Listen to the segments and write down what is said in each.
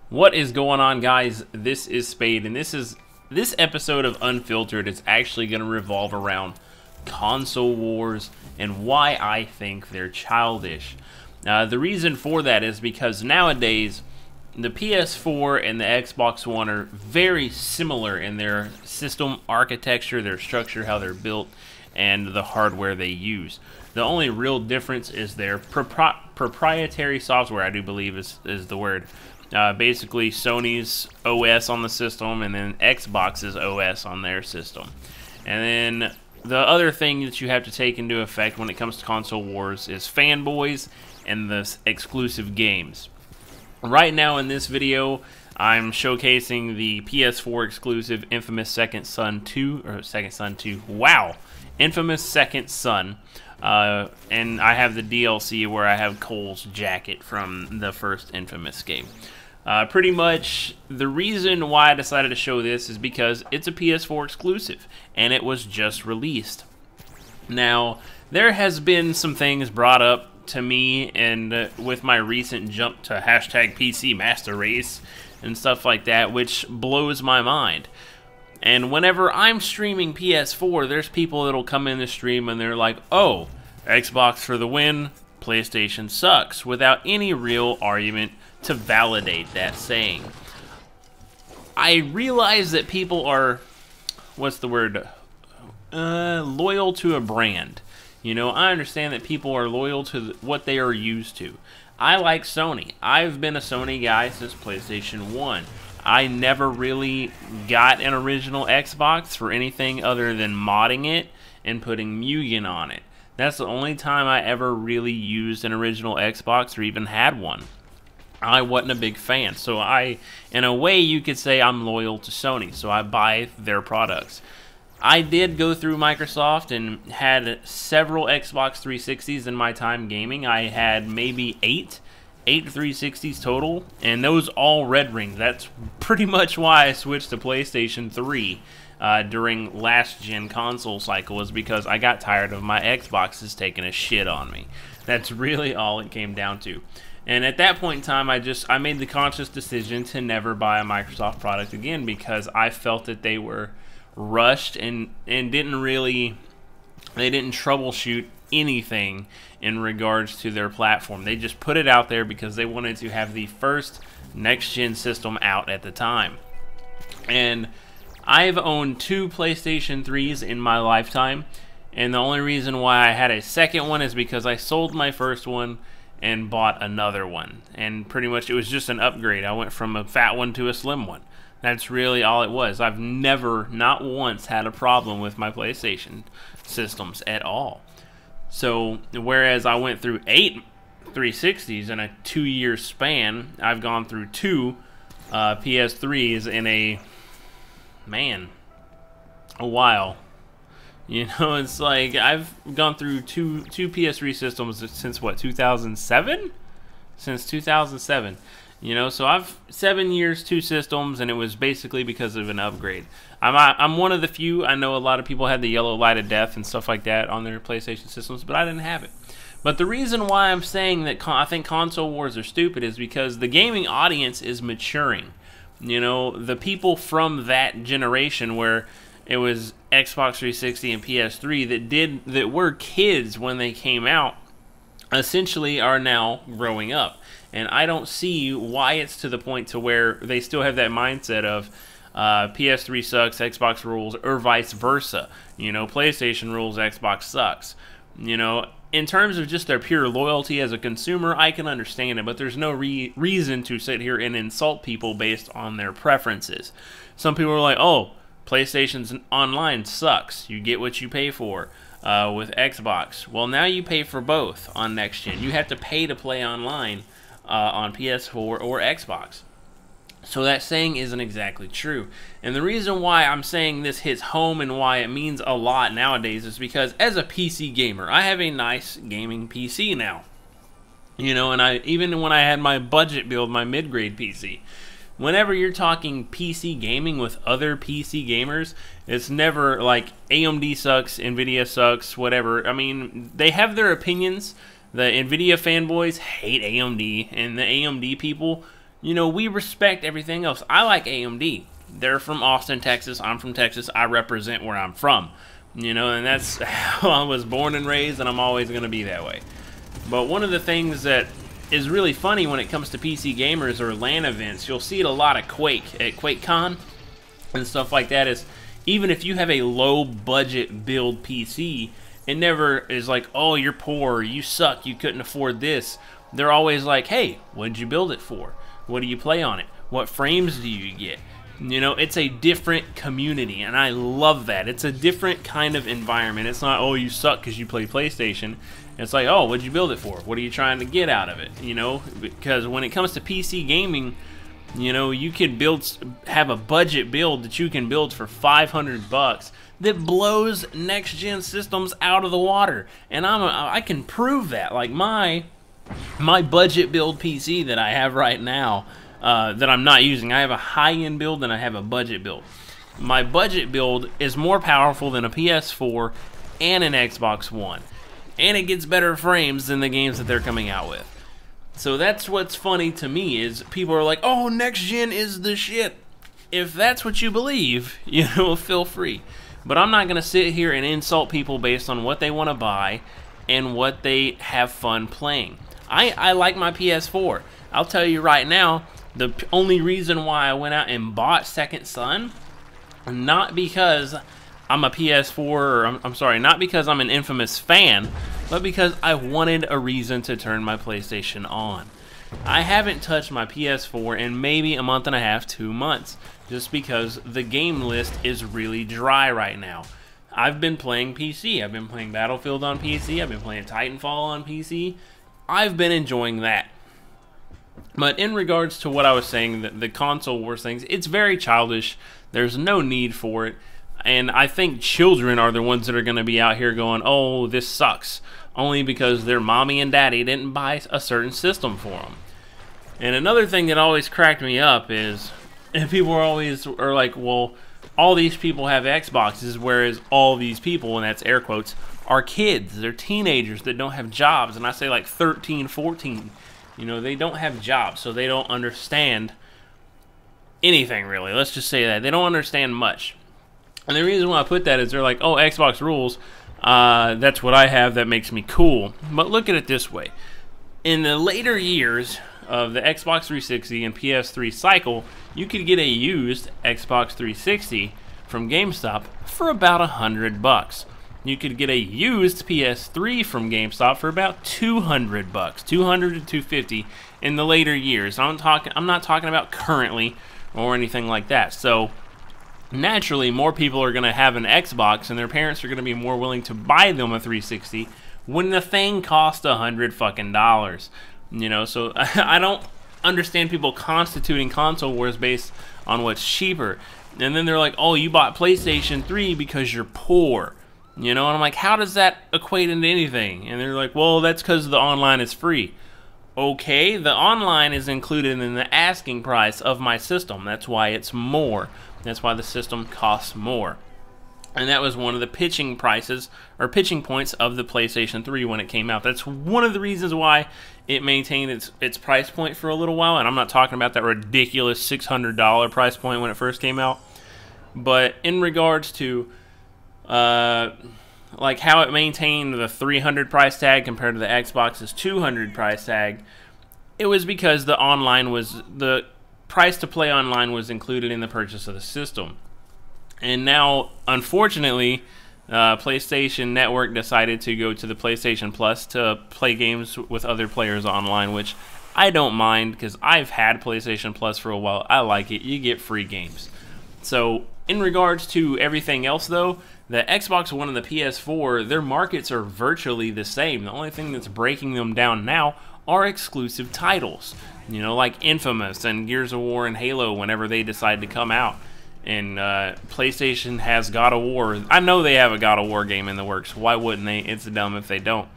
What is going on, guys? This is Spade, and this episode of Unfiltered is actually going to revolve around console wars and why I think they're childish. The reason for that is because nowadays the PS4 and the Xbox One are very similar in their system architecture, their structure, how they're built, and the hardware they use. The only real difference is their proprietary software, I do believe is the word. Basically Sony's OS on the system and then Xbox's OS on their system. And then the other thing that you have to take into effect when it comes to console wars is fanboys and the exclusive games. Right now in this video, I'm showcasing the PS4 exclusive Infamous Second Son 2, wow, Infamous Second Son. And I have the DLC where I have Cole's jacket from the first Infamous game. Pretty much the reason why I decided to show this is because it's a PS4 exclusive and it was just released. Now, there has been some things brought up to me and with my recent jump to hashtag PC Master Race and stuff like that, which blows my mind. And whenever I'm streaming PS4, there's people that'll come in the stream and they're like, oh, Xbox for the win, PlayStation sucks, without any real argument to validate that saying. I realize that people are, what's the word, loyal to a brand. You know, I understand that people are loyal to what they are used to. I like Sony. I've been a Sony guy since PlayStation 1. I never really got an original Xbox for anything other than modding it and putting Mugen on it. That's the only time I ever really used an original Xbox or even had one. I wasn't a big fan, so in a way you could say I'm loyal to Sony, so I buy their products. I did go through Microsoft and had several Xbox 360s in my time gaming. I had maybe eight 360s total, and those all red rings. That's pretty much why I switched to PlayStation 3 during last gen console cycle, was because I got tired of my Xboxes taking a shit on me. That's really all it came down to. And at that point in time, I made the conscious decision to never buy a Microsoft product again, because I felt that they were rushed and they didn't troubleshoot anything in regards to their platform. They just put it out there because they wanted to have the first next-gen system out at the time. And I've owned two PlayStation 3s in my lifetime, and the only reason why I had a second one is because I sold my first one and bought another one. And pretty much it was just an upgrade. I went from a fat one to a slim one. That's really all it was. I've never, not once, had a problem with my PlayStation systems at all. So, whereas I went through 8 360s in a 2-year span, I've gone through 2 PS3s in a while. You know, it's like I've gone through two PS3 systems since what, 2007? Since 2007. You know, so I've 7 years, 2 systems, and it was basically because of an upgrade. I'm one of the few. I know a lot of people had the yellow light of death and stuff like that on their PlayStation systems, but I didn't have it. But the reason why I'm saying that I think console wars are stupid is because the gaming audience is maturing. You know, the people from that generation where it was Xbox 360 and PS3 that were kids when they came out, essentially are now growing up. And I don't see why it's to the point to where they still have that mindset of PS3 sucks, Xbox rules, or vice versa. You know, PlayStation rules, Xbox sucks. You know, in terms of just their pure loyalty as a consumer, I can understand it, but there's no reason to sit here and insult people based on their preferences. Some people are like, oh, PlayStation's online sucks. You get what you pay for. With Xbox, well, now you pay for both on next gen. You have to pay to play online on PS4 or Xbox. So that saying isn't exactly true. And the reason why I'm saying this hits home and why it means a lot nowadays is because as a PC gamer, I have a nice gaming PC now. You know, and even when I had my budget build, my mid-grade PC, whenever you're talking PC gaming with other PC gamers, it's never like AMD sucks, Nvidia sucks, whatever. I mean, they have their opinions. The Nvidia fanboys hate AMD, and the AMD people, you know, we respect everything else. I like AMD. They're from Austin, Texas. I'm from Texas. I represent where I'm from. You know, and that's how I was born and raised, and I'm always going to be that way. But one of the things that is really funny when it comes to PC gamers or LAN events, you'll see it a lot at Quake, at QuakeCon and stuff like that, is even if you have a low budget build PC, it never is like, oh, you're poor, you suck, you couldn't afford this. They're always like, hey, what did you build it for? What do you play on it? What frames do you get? You know, it's a different community, and I love that. It's a different kind of environment. It's not, oh, you suck because you play PlayStation. It's like, oh, what'd you build it for? What are you trying to get out of it? You know, because when it comes to PC gaming, you know, you can have a budget build that you can build for $500 that blows next-gen systems out of the water. And I can prove that. Like my budget build PC that I have right now, that I'm not using. I have a high-end build and I have a budget build. My budget build is more powerful than a PS4 and an Xbox One. And it gets better frames than the games that they're coming out with. So that's what's funny to me, is people are like, oh, next gen is the shit. If that's what you believe, you know, feel free. But I'm not going to sit here and insult people based on what they want to buy and what they have fun playing. I like my PS4. I'll tell you right now, the only reason why I went out and bought Second Son, not because I'm a PS4, or I'm sorry, not because I'm an Infamous fan, but because I wanted a reason to turn my PlayStation on. I haven't touched my PS4 in maybe a month and a half, 2 months, just because the game list is really dry right now. I've been playing PC. I've been playing Battlefield on PC. I've been playing Titanfall on PC. I've been enjoying that. But in regards to what I was saying, the console wars things, it's very childish. There's no need for it. And I think children are the ones that are going to be out here going, oh, this sucks, only because their mommy and daddy didn't buy a certain system for them. And another thing that always cracked me up is, and people are like, well, all these people have Xboxes, whereas all these people, and that's air quotes, are kids. They're teenagers that don't have jobs. And I say like 13, 14. You know, they don't have jobs, so they don't understand anything, really. Let's just say that. They don't understand much. And the reason why I put that is they're like, oh, Xbox rules. That's what I have. That makes me cool. But look at it this way. In the later years of the Xbox 360 and PS3 cycle, you could get a used Xbox 360 from GameStop for about $100. You could get a used PS3 from GameStop for about $200, $200 to $250 in the later years. I'm not talking about currently or anything like that. So naturally, more people are going to have an Xbox, and their parents are going to be more willing to buy them a 360 when the thing costs $100 fucking dollars. You know, so I don't understand people constituting console wars based on what's cheaper. And then they're like, oh, you bought PlayStation 3 because you're poor. You know, and I'm like, how does that equate into anything? And they're like, well, that's because the online is free. Okay, the online is included in the asking price of my system. That's why it's more. That's why the system costs more. And that was one of the pitching prices, or pitching points of the PlayStation 3 when it came out. That's one of the reasons why it maintained its price point for a little while. And I'm not talking about that ridiculous $600 price point when it first came out. But in regards to like how it maintained the $300 price tag compared to the Xbox's $200 price tag, it was because the price to play online was included in the purchase of the system. And now, unfortunately, PlayStation Network decided to go to the PlayStation Plus to play games with other players online, which I don't mind because I've had PlayStation Plus for a while. I like it. You get free games. So in regards to everything else, though, the Xbox One and the PS4, their markets are virtually the same. The only thing that's breaking them down now are exclusive titles. You know, like Infamous and Gears of War and Halo whenever they decide to come out. And PlayStation has God of War. I know they have a God of War game in the works. Why wouldn't they? It's dumb if they don't.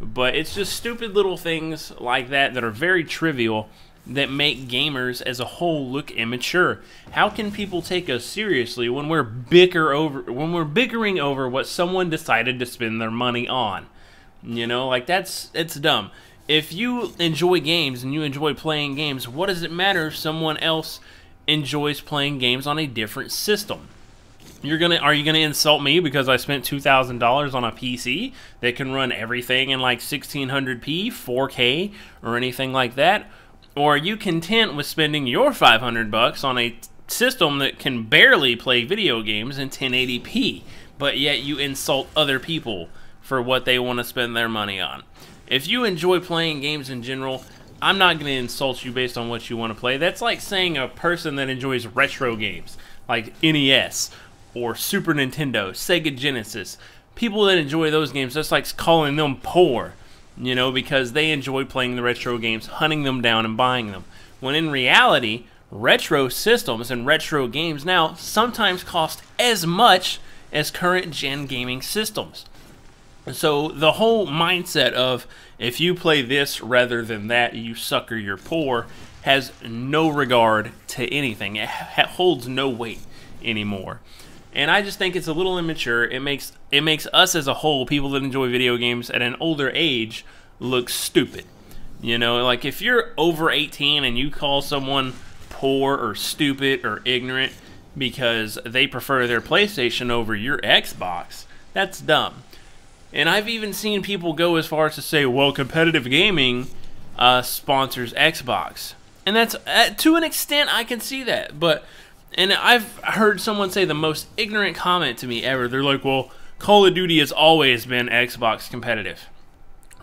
But it's just stupid little things like that that are very trivial that make gamers as a whole look immature. How can people take us seriously when we're bickering over what someone decided to spend their money on? You know, like it's dumb. If you enjoy games and you enjoy playing games, what does it matter if someone else enjoys playing games on a different system? Are you gonna insult me because I spent $2,000 on a PC that can run everything in like 1600p, 4K, or anything like that? Or are you content with spending your $500 on a system that can barely play video games in 1080p, but yet you insult other people for what they want to spend their money on? If you enjoy playing games in general, I'm not going to insult you based on what you want to play. That's like saying a person that enjoys retro games, like NES, or Super Nintendo, Sega Genesis. People that enjoy those games, that's like calling them poor, you know, because they enjoy playing the retro games, hunting them down and buying them. When in reality, retro systems and retro games now sometimes cost as much as current gen gaming systems. So the whole mindset of if you play this rather than that, you sucker, you're poor, has no regard to anything. It holds no weight anymore. And I just think it's a little immature. It makes us as a whole, people that enjoy video games at an older age, look stupid. You know, like if you're over 18 and you call someone poor or stupid or ignorant because they prefer their PlayStation over your Xbox, that's dumb. And I've even seen people go as far as to say, well, competitive gaming sponsors Xbox. And that's, to an extent, I can see that. And I've heard someone say the most ignorant comment to me ever. They're like, well, Call of Duty has always been Xbox competitive.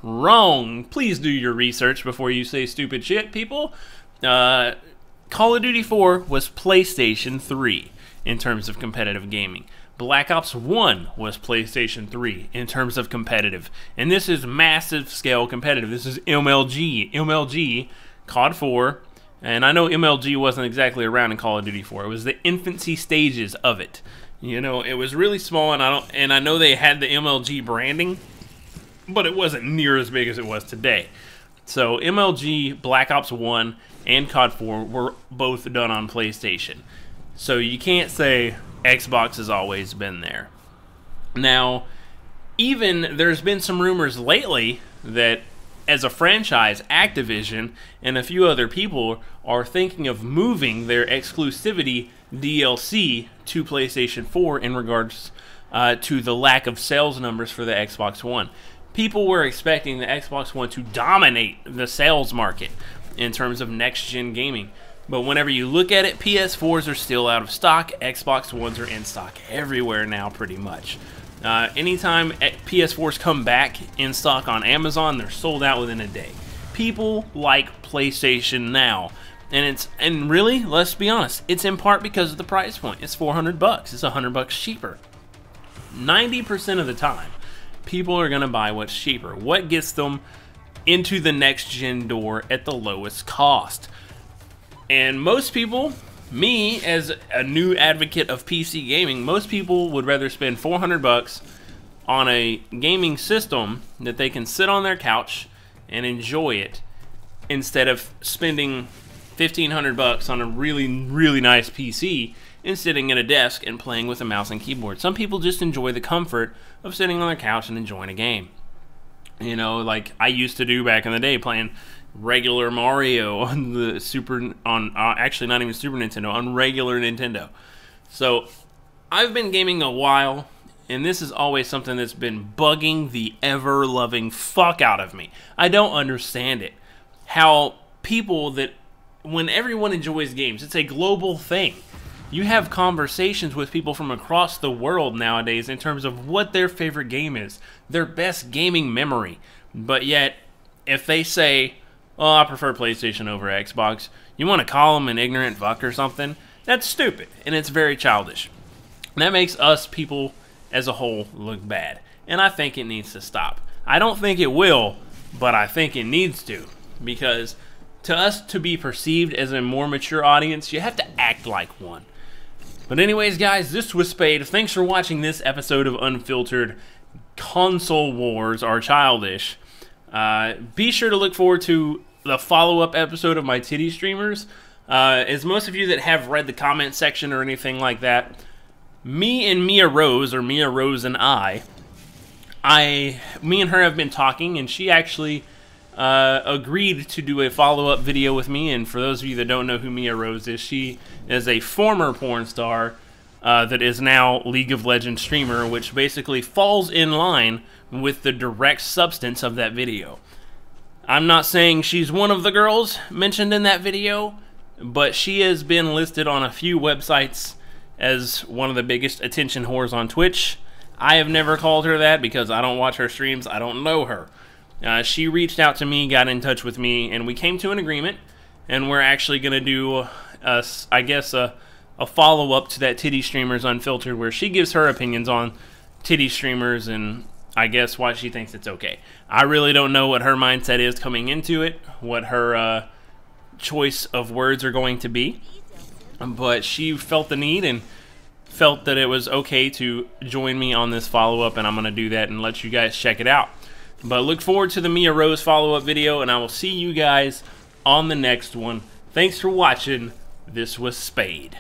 Wrong. Please do your research before you say stupid shit, people. Call of Duty 4 was PlayStation 3 in terms of competitive gaming. Black Ops 1 was PlayStation 3 in terms of competitive. And this is massive scale competitive. This is MLG, COD 4. And I know MLG wasn't exactly around in Call of Duty 4. It was the infancy stages of it. You know, it was really small, and I know they had the MLG branding, but it wasn't near as big as it was today. So MLG, Black Ops 1, and COD 4 were both done on PlayStation. So you can't say Xbox has always been there. Now, even there's been some rumors lately that as a franchise, Activision and a few other people are thinking of moving their exclusivity DLC to PlayStation 4 in regards to the lack of sales numbers for the Xbox One. People were expecting the Xbox One to dominate the sales market in terms of next-gen gaming. But whenever you look at it, PS4s are still out of stock. Xbox Ones are in stock everywhere now, pretty much. Anytime PS4s come back in stock on Amazon, they're sold out within a day. People like PlayStation now. And really, let's be honest, it's in part because of the price point. It's $400. It's $100 cheaper. 90% of the time, people are going to buy what's cheaper. What gets them into the next-gen door at the lowest cost? And most people, me as a new advocate of PC gaming, most people would rather spend $400 on a gaming system that they can sit on their couch and enjoy it instead of spending $1,500 on a really, really nice PC and sitting at a desk and playing with a mouse and keyboard. Some people just enjoy the comfort of sitting on their couch and enjoying a game. You know, like I used to do back in the day, playing regular Mario on the actually not even Super Nintendo, on regular Nintendo. So I've been gaming a while, and this is always something that's been bugging the ever-loving fuck out of me. I don't understand it. How people that, when everyone enjoys games, it's a global thing. You have conversations with people from across the world nowadays in terms of what their favorite game is, their best gaming memory. But yet, if they say, oh, I prefer PlayStation over Xbox, you want to call them an ignorant fuck or something? That's stupid, and it's very childish. And that makes us people as a whole look bad. And I think it needs to stop. I don't think it will, but I think it needs to. Because to us to be perceived as a more mature audience, you have to act like one. But anyways, guys, this was Spade. Thanks for watching this episode of Unfiltered. Console wars are childish. Be sure to look forward to the follow-up episode of my titty streamers. As most of you that have read the comment section or anything like that, me and Mia Rose, or Mia Rose and me and her have been talking, and she actually agreed to do a follow-up video with me. And for those of you that don't know who Mia Rose is, she is a former porn star that is now League of Legends streamer, which basically falls in line with the direct substance of that video. I'm not saying she's one of the girls mentioned in that video, but she has been listed on a few websites as one of the biggest attention whores on Twitch. I have never called her that because I don't watch her streams. I don't know her. She reached out to me, got in touch with me, and we came to an agreement. And we're actually going to do, I guess, a follow-up to that Titty Streamers Unfiltered, where she gives her opinions on titty streamers and I guess why she thinks it's okay. I really don't know what her mindset is coming into it, what her choice of words are going to be, but she felt the need and felt that it was okay to join me on this follow-up, and I'm going to do that and let you guys check it out. But look forward to the Mia Rose follow-up video, and I will see you guys on the next one. Thanks for watching. This was Spade.